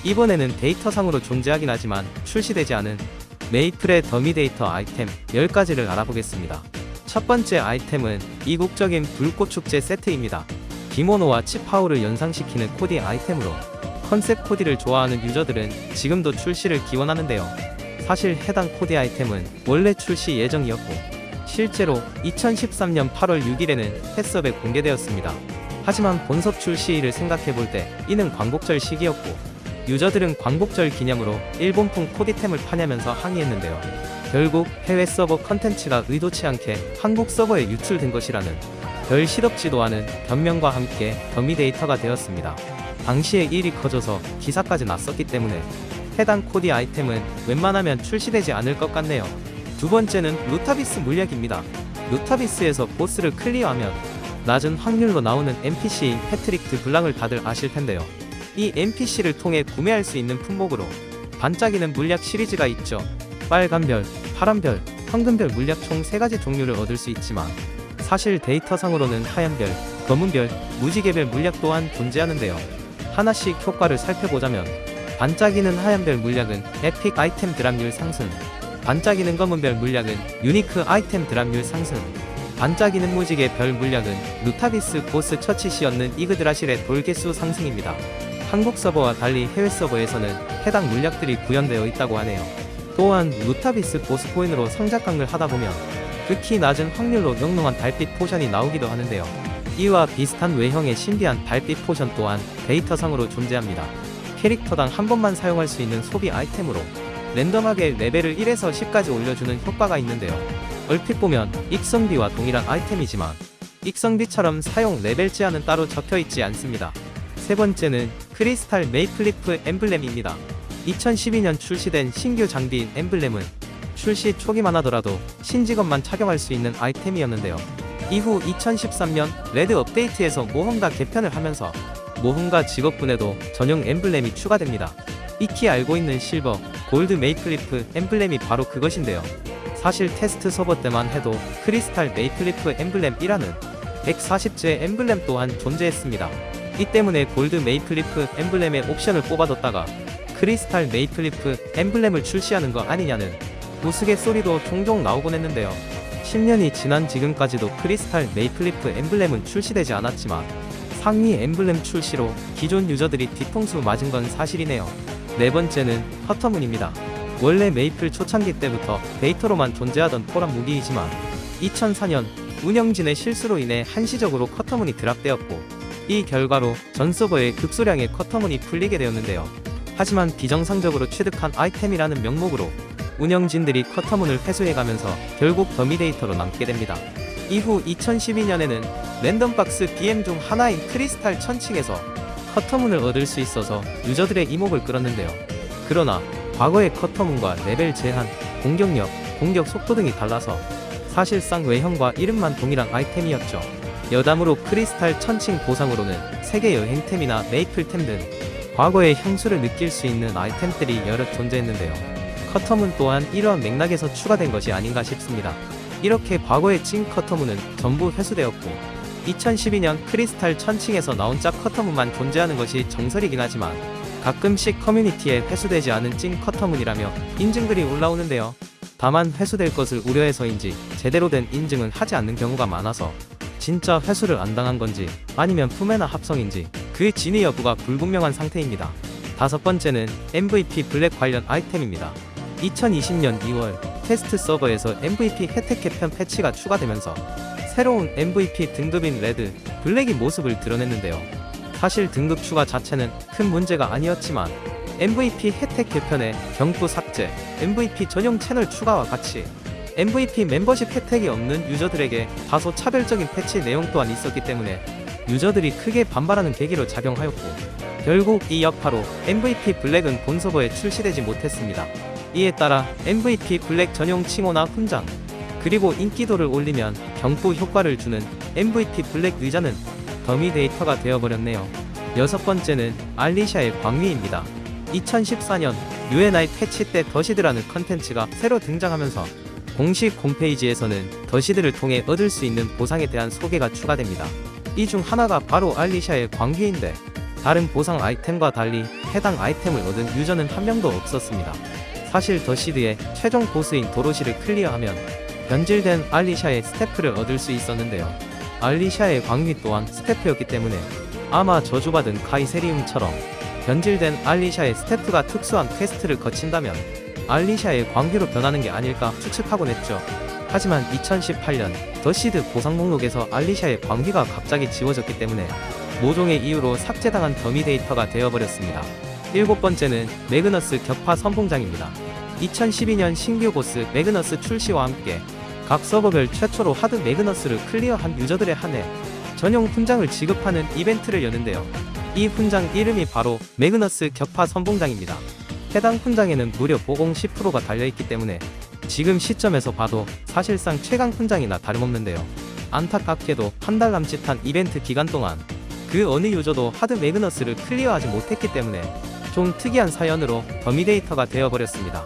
이번에는 데이터상으로 존재하긴 하지만 출시되지 않은 메이플의 더미 데이터 아이템 10가지를 알아보겠습니다. 첫 번째 아이템은 이국적인 불꽃 축제 세트입니다. 기모노와 치파오를 연상시키는 코디 아이템으로 컨셉 코디를 좋아하는 유저들은 지금도 출시를 기원하는데요. 사실 해당 코디 아이템은 원래 출시 예정이었고 실제로 2013년 8월 6일에는 펫섭에 공개되었습니다. 하지만 본섭 출시일을 생각해볼 때 이는 광복절 시기였고 유저들은 광복절 기념으로 일본풍 코디템을 파냐면서 항의했는데요. 결국 해외 서버 컨텐츠가 의도치 않게 한국 서버에 유출된 것이라는 별 시덥지도 않은 변명과 함께 더미 데이터가 되었습니다. 당시에 일이 커져서 기사까지 났었기 때문에 해당 코디 아이템은 웬만하면 출시되지 않을 것 같네요. 두 번째는 루타비스 물약입니다. 루타비스에서 보스를 클리어하면 낮은 확률로 나오는 NPC인 패트릭 드 블랑을 다들 아실텐데요. 이 NPC를 통해 구매할 수 있는 품목으로 반짝이는 물약 시리즈가 있죠. 빨간별, 파란별, 황금별 물약 총 3가지 종류를 얻을 수 있지만 사실 데이터상으로는 하얀별, 검은별, 무지개별 물약 또한 존재하는데요. 하나씩 효과를 살펴보자면 반짝이는 하얀별 물약은 에픽 아이템 드랍률 상승, 반짝이는 검은별 물약은 유니크 아이템 드랍률 상승, 반짝이는 무지개별 물약은 루타비스 보스 처치 시였는 이그드라실의 돌개수 상승입니다. 한국 서버와 달리 해외 서버에서는 해당 물약들이 구현되어 있다고 하네요. 또한 루타비스 보스 코인으로 성작강을 하다보면 극히 낮은 확률로 영롱한 달빛 포션이 나오기도 하는데요. 이와 비슷한 외형의 신비한 달빛 포션 또한 데이터상으로 존재합니다. 캐릭터당 한 번만 사용할 수 있는 소비 아이템으로 랜덤하게 레벨을 1에서 10까지 올려주는 효과가 있는데요. 얼핏 보면 익성비와 동일한 아이템이지만 익성비처럼 사용 레벨 제한은 따로 적혀있지 않습니다. 세 번째는 크리스탈 메이플리프 엠블렘입니다. 2012년 출시된 신규 장비인 엠블렘은 출시 초기만 하더라도 신직업만 착용할 수 있는 아이템이었는데요. 이후 2013년 레드 업데이트에서 모험가 개편을 하면서 모험가 직업군에도 전용 엠블렘이 추가됩니다. 익히 알고 있는 실버, 골드 메이플리프 엠블렘이 바로 그것인데요. 사실 테스트 서버 때만 해도 크리스탈 메이플리프 엠블렘 1화는 140제 엠블렘 또한 존재했습니다. 이 때문에 골드 메이플리프 엠블렘의 옵션을 뽑아뒀다가 크리스탈 메이플리프 엠블렘을 출시하는 거 아니냐는 우스갯소리도 종종 나오곤 했는데요. 10년이 지난 지금까지도 크리스탈 메이플리프 엠블렘은 출시되지 않았지만 상위 엠블렘 출시로 기존 유저들이 뒤통수 맞은 건 사실이네요. 네 번째는 커터문입니다. 원래 메이플 초창기 때부터 데이터로만 존재하던 포란 무기이지만 2004년 운영진의 실수로 인해 한시적으로 커터문이 드랍되었고 이 결과로 전 서버에 극소량의 커터문이 풀리게 되었는데요. 하지만 비정상적으로 취득한 아이템이라는 명목으로 운영진들이 커터문을 회수해가면서 결국 더미 데이터로 남게 됩니다. 이후 2012년에는 랜덤박스 BM 중 하나인 크리스탈 천칭에서 커터문을 얻을 수 있어서 유저들의 이목을 끌었는데요. 그러나 과거의 커터문과 레벨 제한, 공격력, 공격 속도 등이 달라서 사실상 외형과 이름만 동일한 아이템이었죠. 여담으로 크리스탈 천칭 보상으로는 세계 여행템이나 메이플템 등 과거의 향수를 느낄 수 있는 아이템들이 여러 존재했는데요. 커터문 또한 이러한 맥락에서 추가된 것이 아닌가 싶습니다. 이렇게 과거의 찐 커터문은 전부 회수되었고 2012년 크리스탈 천칭에서 나온 짝 커터문만 존재하는 것이 정설이긴 하지만 가끔씩 커뮤니티에 회수되지 않은 찐 커터문이라며 인증글이 올라오는데요. 다만 회수될 것을 우려해서인지 제대로 된 인증은 하지 않는 경우가 많아서 진짜 회수를 안 당한 건지 아니면 품에나 합성인지 그의 진위 여부가 불분명한 상태입니다. 다섯 번째는 MVP 블랙 관련 아이템입니다. 2020년 2월 테스트 서버에서 MVP 혜택 개편 패치가 추가되면서 새로운 MVP 등급인 레드, 블랙이 모습을 드러냈는데요. 사실 등급 추가 자체는 큰 문제가 아니었지만 MVP 혜택 개편에 경부 삭제, MVP 전용 채널 추가와 같이 MVP 멤버십 혜택이 없는 유저들에게 다소 차별적인 패치 내용 또한 있었기 때문에 유저들이 크게 반발하는 계기로 작용하였고 결국 이 여파로 MVP 블랙은 본 서버에 출시되지 못했습니다. 이에 따라 MVP 블랙 전용 칭호나 훈장, 그리고 인기도를 올리면 경부 효과를 주는 MVP 블랙 의자는 더미 데이터가 되어버렸네요. 여섯 번째는 알리샤의 광위입니다. 2014년 UNI 패치 때 더시드라는 컨텐츠가 새로 등장하면서 공식 홈페이지에서는 더시드를 통해 얻을 수 있는 보상에 대한 소개가 추가됩니다. 이 중 하나가 바로 알리샤의 광귀인데 다른 보상 아이템과 달리 해당 아이템을 얻은 유저는 한 명도 없었습니다. 사실 더시드의 최종 보스인 도로시를 클리어하면 변질된 알리샤의 스태프를 얻을 수 있었는데요. 알리샤의 광기 또한 스태프였기 때문에 아마 저주받은 카이세리움처럼 변질된 알리샤의 스태프가 특수한 퀘스트를 거친다면 알리샤의 광기로 변하는 게 아닐까 추측하곤 했죠. 하지만 2018년 더시드 보상 목록에서 알리샤의 광기가 갑자기 지워졌기 때문에 모종의 이유로 삭제당한 더미 데이터가 되어버렸습니다. 7번째는 매그너스 격파 선봉장입니다. 2012년 신규 보스 매그너스 출시와 함께 각 서버별 최초로 하드 매그너스를 클리어한 유저들에 한해 전용 훈장을 지급하는 이벤트를 여는데요. 이 훈장 이름이 바로 매그너스 격파 선봉장입니다. 해당 훈장에는 무려 보공 10%가 달려있기 때문에 지금 시점에서 봐도 사실상 최강 훈장이나 다름없는데요. 안타깝게도 한 달 남짓한 이벤트 기간 동안 그 어느 유저도 하드 매그너스를 클리어하지 못했기 때문에 좀 특이한 사연으로 더미데이터가 되어버렸습니다.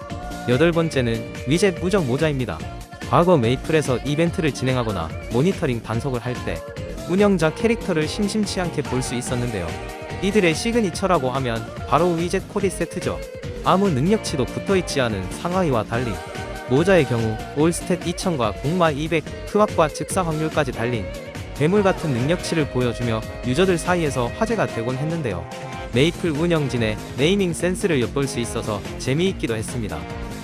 8번째는 위젯 무적 모자입니다. 과거 메이플에서 이벤트를 진행하거나 모니터링 단속을 할 때 운영자 캐릭터를 심심치 않게 볼 수 있었는데요. 이들의 시그니처라고 하면 바로 위젯 코디 세트죠. 아무 능력치도 붙어있지 않은 상하이와 달리 모자의 경우 올스탯 2000과 공마 200, 크왁과 즉사 확률까지 달린 괴물같은 능력치를 보여주며 유저들 사이에서 화제가 되곤 했는데요. 메이플 운영진의 네이밍 센스를 엿볼 수 있어서 재미있기도 했습니다.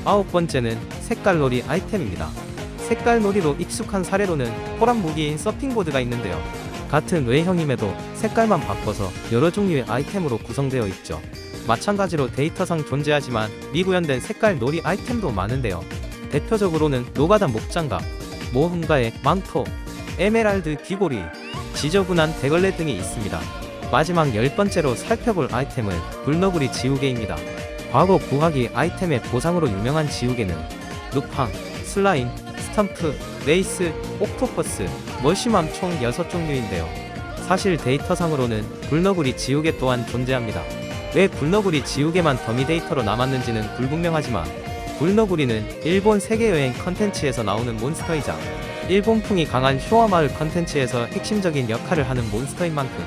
9번째는 색깔놀이 아이템입니다. 색깔놀이로 익숙한 사례로는 호람 무기인 서핑보드가 있는데요. 같은 외형임에도 색깔만 바꿔서 여러 종류의 아이템으로 구성되어 있죠. 마찬가지로 데이터상 존재하지만 미구현된 색깔놀이 아이템도 많은데요. 대표적으로는 노가다 목장갑, 모험가의 망토, 에메랄드 귀고리, 지저분한 대걸레 등이 있습니다. 마지막 10번째로 살펴볼 아이템은 불너구리 지우개입니다. 과거 부하기 아이템의 보상으로 유명한 지우개는 루팡, 슬라임, 스탬프, 레이스, 옥토퍼스, 머쉬맘 총 6종류인데요. 사실 데이터상으로는 불너구리 지우개 또한 존재합니다. 왜 불너구리 지우개만 더미 데이터로 남았는지는 불분명하지만 불너구리는 일본 세계여행 컨텐츠에서 나오는 몬스터이자 일본풍이 강한 쇼와마을 컨텐츠에서 핵심적인 역할을 하는 몬스터인 만큼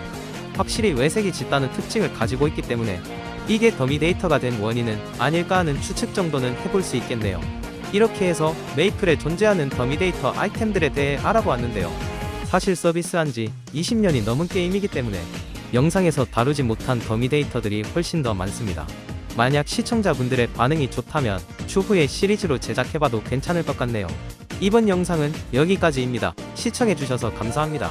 확실히 외색이 짙다는 특징을 가지고 있기 때문에 이게 더미 데이터가 된 원인은 아닐까 하는 추측 정도는 해볼 수 있겠네요. 이렇게 해서 메이플에 존재하는 더미 데이터 아이템들에 대해 알아보았는데요. 사실 서비스한 지 20년이 넘은 게임이기 때문에 영상에서 다루지 못한 더미 데이터들이 훨씬 더 많습니다. 만약 시청자분들의 반응이 좋다면 추후에 시리즈로 제작해봐도 괜찮을 것 같네요. 이번 영상은 여기까지입니다. 시청해주셔서 감사합니다.